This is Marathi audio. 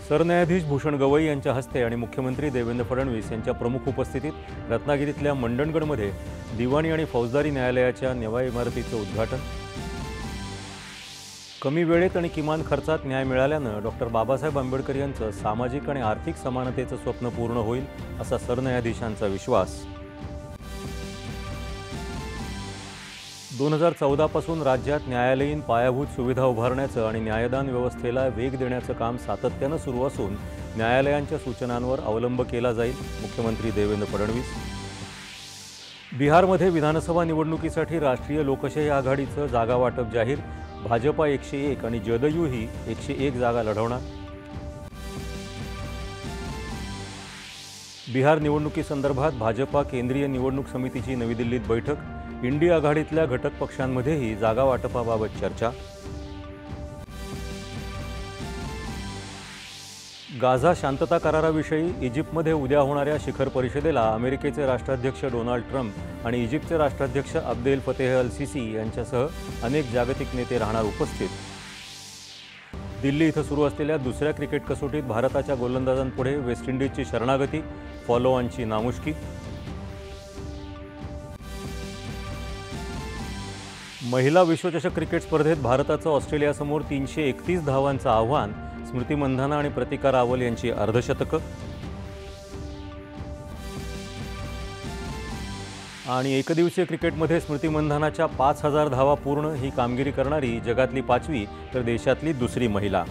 सरन्यायाधीश भूषण गवई यांच्या हस्ते आणि मुख्यमंत्री देवेंद्र फडणवीस यांच्या प्रमुख उपस्थितीत रत्नागिरीतल्या मंडणगडमध्ये दिवाणी आणि फौजदारी न्यायालयाच्या नव्या इमारतीचं उद्घाटन। कमी वेळेत आणि किमान खर्चात न्याय मिळाल्यानं डॉक्टर बाबासाहेब आंबेडकर यांचं सामाजिक आणि आर्थिक समानतेचं स्वप्न पूर्ण होईल असा सरन्यायाधीशांचा विश्वास। 2014 पासून राज्यात न्यायालयीन पायाभूत सुविधा उभारण्याचं आणि न्यायदान व्यवस्थेला वेग देण्याचं काम सातत्यानं सुरू असून न्यायालयांच्या सूचनांवर अवलंब केला जाईल, मुख्यमंत्री देवेंद्र फडणवीस। बिहारमध्ये विधानसभा निवडणुकीसाठी राष्ट्रीय लोकशाही आघाडीचं जागा वाटप जाहीर, भाजपा 101 आणि जदयू ही 101 जागा लढवणार। बिहार निवडणुकीसंदर्भात भाजपा केंद्रीय निवडणूक समितीची नवी दिल्लीत बैठक, इंडी आघाडीतल्या घटक पक्षांमध्येही जागा वाटपाबाबत चर्चा। गाझा शांतता कराराविषयी इजिप्तमध्ये उद्या होणाऱ्या शिखर परिषदेला अमेरिकेचे राष्ट्राध्यक्ष डोनाल्ड ट्रम्प आणि इजिप्तचे राष्ट्राध्यक्ष अब्देल फतेह अल सिसी यांच्यासह अनेक जागतिक नेते राहणार उपस्थित। दिल्ली इथं सुरू असलेल्या दुसऱ्या क्रिकेट कसोटीत भारताच्या गोलंदाजांपुढे वेस्ट इंडिजची शरणागती, फॉलोऑनची नामुष्की। महिला विश्वचषक क्रिकेट स्पर्धेत भारताचं ऑस्ट्रेलियासमोर 331 धावांचं आव्हान, स्मृती मंधाना आणि प्रतिका रावल यांची अर्धशतकं। आणि एकदिवसीय क्रिकेटमध्ये स्मृती मंधानाच्या 5000 धावा पूर्ण ही कामगिरी करणारी जगातली 5वी तर देशातली 2री महिला।